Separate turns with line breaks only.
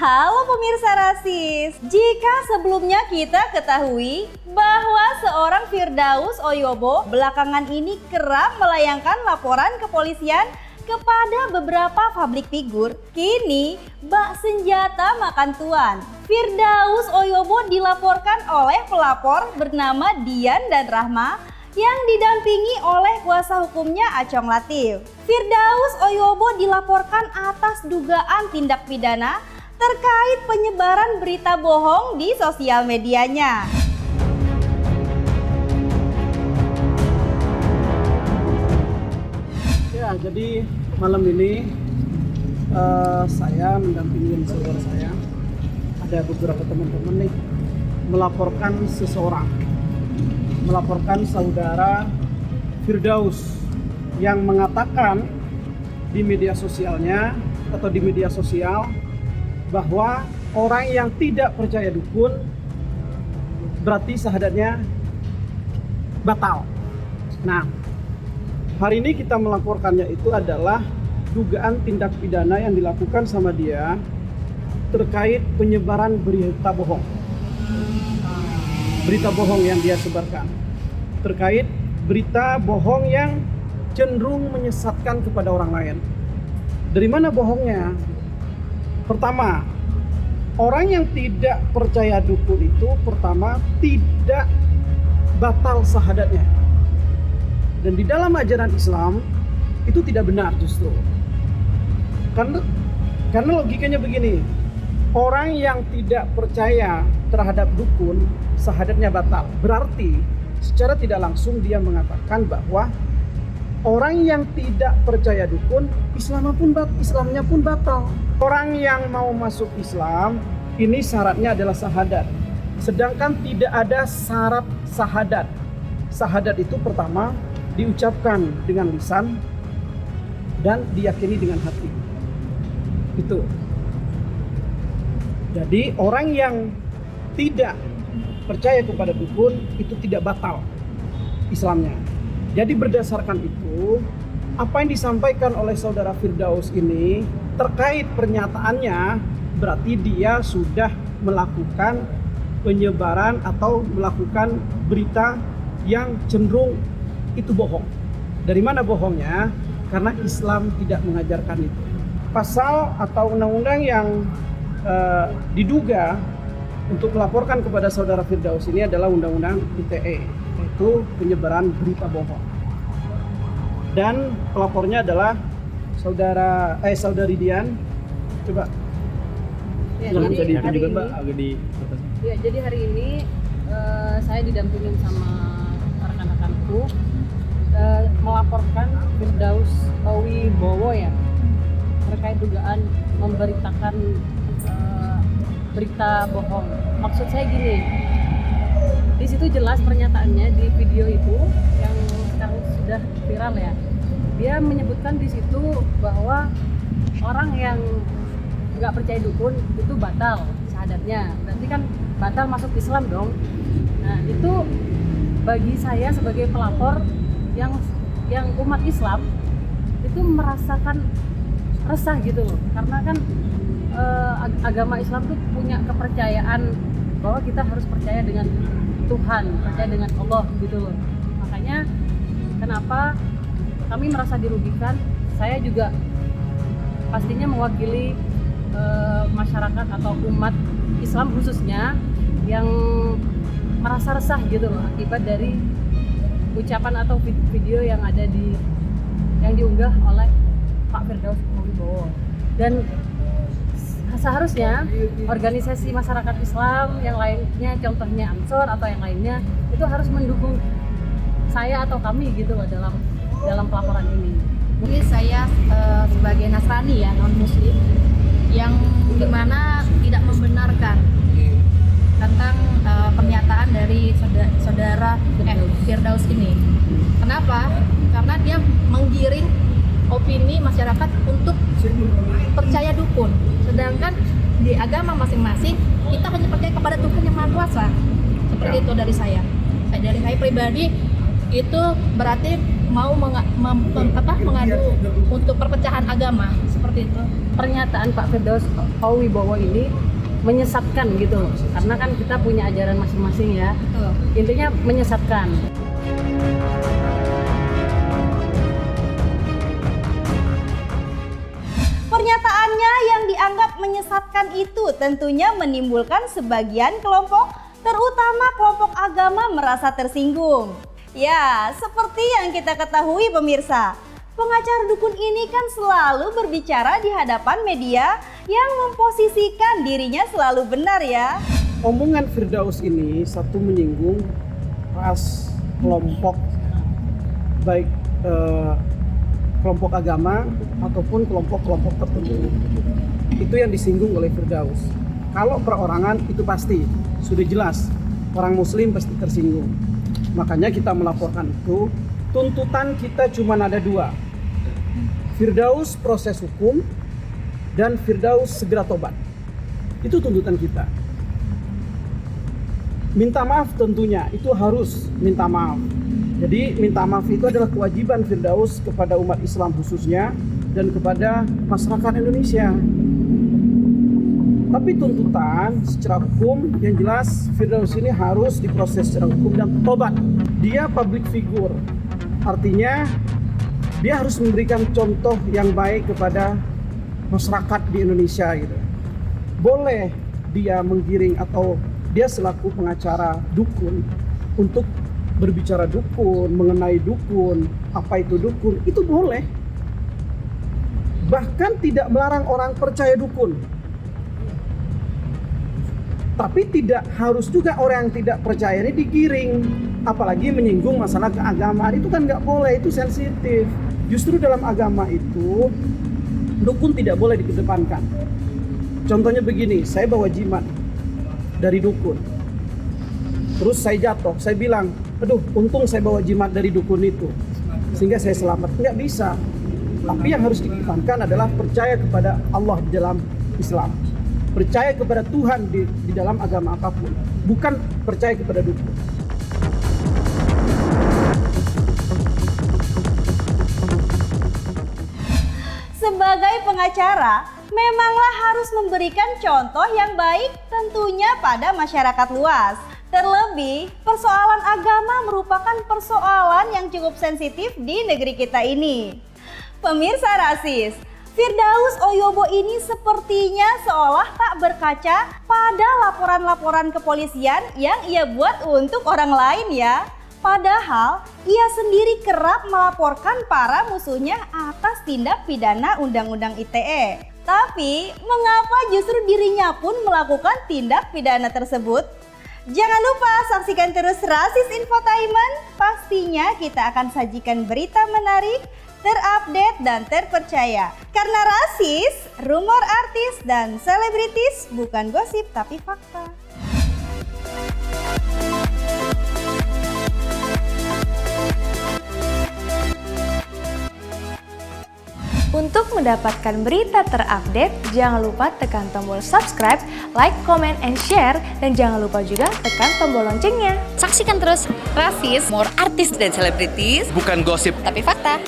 Halo pemirsa rasis, jika sebelumnya kita ketahui bahwa seorang Firdaus Oyobo belakangan ini kerap melayangkan laporan kepolisian kepada beberapa publik figur, kini bak senjata makan tuan. Firdaus Oyobo dilaporkan oleh pelapor bernama Dian dan Rahma yang didampingi oleh kuasa hukumnya Acong Latif. Firdaus Oyobo dilaporkan atas dugaan tindak pidana terkait penyebaran berita bohong di sosial medianya.
Ya, jadi malam ini saya mendampingi saudara saya. Ada beberapa teman-teman nih melaporkan saudara Firdaus yang mengatakan di media sosialnya atau di media sosial bahwa orang yang tidak percaya dukun berarti syahadatnya batal. Nah, hari ini kita melaporkannya itu adalah dugaan tindak pidana yang dilakukan sama dia terkait penyebaran berita bohong. Berita bohong yang dia sebarkan. Terkait berita bohong yang cenderung menyesatkan kepada orang lain. Dari mana bohongnya? Pertama, orang yang tidak percaya dukun itu pertama tidak batal syahadatnya. Dan di dalam ajaran Islam itu tidak benar justru. Karena logikanya begini, orang yang tidak percaya terhadap dukun, syahadatnya batal. Berarti secara tidak langsung dia mengatakan bahwa orang yang tidak percaya dukun, Islamnya pun batal. Orang yang mau masuk Islam, ini syaratnya adalah syahadat. Sedangkan tidak ada syarat syahadat. Syahadat itu pertama diucapkan dengan lisan dan diyakini dengan hati. Itu. Jadi orang yang tidak percaya kepada dukun itu tidak batal Islamnya. Jadi berdasarkan itu, apa yang disampaikan oleh saudara Firdaus ini terkait pernyataannya berarti dia sudah melakukan penyebaran atau melakukan berita yang cenderung itu bohong. Dari mana bohongnya? Karena Islam tidak mengajarkan itu. Pasal atau undang-undang yang diduga untuk melaporkan kepada saudara Firdaus ini adalah undang-undang ITE, yaitu penyebaran berita bohong. Dan pelapornya adalah saudari Dian. Coba.
Ya,
jadi
hari
juga
ini,
Mbak agak di.
Ya, jadi hari ini saya didampingin sama rekan-rekanku melaporkan Firdaus Oyobo ya terkait dugaan memberitakan berita bohong. Maksud saya gini, di situ jelas pernyataannya di video itu yang sekarang sudah viral ya. Dia menyebutkan di situ bahwa orang yang nggak percaya dukun itu batal syahadatnya. Berarti kan batal masuk Islam dong. Nah itu bagi saya sebagai pelapor yang umat Islam itu merasakan resah gitu loh. Karena kan agama Islam tuh punya kepercayaan bahwa kita harus percaya dengan Tuhan, percaya dengan Allah gitu loh. Makanya kenapa kami merasa dirugikan, saya juga pastinya mewakili masyarakat atau umat Islam khususnya yang merasa resah gitu loh akibat dari ucapan atau video yang ada yang diunggah oleh Pak Firdaus Oyobo. Dan seharusnya organisasi masyarakat Islam yang lainnya, contohnya Ansor atau yang lainnya, itu harus mendukung saya atau kami gitu loh dalam pelaporan ini.
Ini saya sebagai Nasrani ya, non Muslim, yang dimana tidak membenarkan tentang pernyataan dari saudara Firdaus ini. Kenapa? Karena dia menggiring opini masyarakat untuk percaya dukun. Sedangkan di agama masing-masing kita hanya percaya kepada Tuhan yang Maha Kuasa. Seperti itu dari saya. Dari saya pribadi itu berarti mau mengadu untuk perpecahan agama seperti itu.
pernyataan Pak Firdaus Wibowo ini menyesatkan gitu loh. Karena kan kita punya ajaran masing-masing ya. Intinya menyesatkan.
Pernyataannya yang dianggap menyesatkan itu tentunya menimbulkan sebagian kelompok, terutama kelompok agama, merasa tersinggung. Ya, seperti yang kita ketahui pemirsa, pengacara dukun ini kan selalu berbicara di hadapan media yang memposisikan dirinya selalu benar ya.
Omongan Firdaus ini satu menyinggung ras, kelompok, baik kelompok agama ataupun kelompok-kelompok tertentu. Itu yang disinggung oleh Firdaus. Kalau perorangan itu pasti, sudah jelas, orang muslim pasti tersinggung. Makanya kita melaporkan itu, tuntutan kita cuma ada dua. Firdaus proses hukum dan Firdaus segera tobat. Itu tuntutan kita. Minta maaf tentunya, itu harus minta maaf. Jadi minta maaf itu adalah kewajiban Firdaus kepada umat Islam khususnya dan kepada masyarakat Indonesia. Tapi tuntutan secara hukum yang jelas Firdaus ini harus diproses secara hukum dan tobat. Dia public figure, artinya dia harus memberikan contoh yang baik kepada masyarakat di Indonesia gitu. Boleh dia menggiring atau dia selaku pengacara dukun untuk berbicara dukun, mengenai dukun, apa itu dukun, itu boleh. Bahkan tidak melarang orang percaya dukun. Tapi tidak harus juga orang yang tidak percaya ini digiring. Apalagi menyinggung masalah keagamaan, itu kan nggak boleh, itu sensitif. Justru dalam agama itu, dukun tidak boleh dikedepankan. Contohnya begini, saya bawa jimat dari dukun. Terus saya jatuh, saya bilang, aduh untung saya bawa jimat dari dukun itu sehingga saya selamat. Nggak bisa. Tapi yang harus dikedepankan adalah percaya kepada Allah di dalam Islam, percaya kepada Tuhan di dalam agama apapun, bukan percaya kepada dukun.
Sebagai pengacara, memanglah harus memberikan contoh yang baik tentunya pada masyarakat luas. Terlebih, persoalan agama merupakan persoalan yang cukup sensitif di negeri kita ini. Pemirsa rasis, Firdaus Wibowo ini sepertinya seolah tak berkaca pada laporan-laporan kepolisian yang ia buat untuk orang lain ya. Padahal, ia sendiri kerap melaporkan para musuhnya atas tindak pidana Undang-Undang ITE. Tapi, mengapa justru dirinya pun melakukan tindak pidana tersebut? Jangan lupa saksikan terus Rasis Infotainment. Pastinya kita akan sajikan berita menarik, terupdate dan terpercaya. Karena rasis, rumor artis dan selebritis bukan gosip tapi fakta.
Untuk mendapatkan berita terupdate, jangan lupa tekan tombol subscribe, like, comment, and share, dan jangan lupa juga tekan tombol loncengnya.
Saksikan terus Rasis, more artis dan selebritis,
bukan gosip
tapi fakta.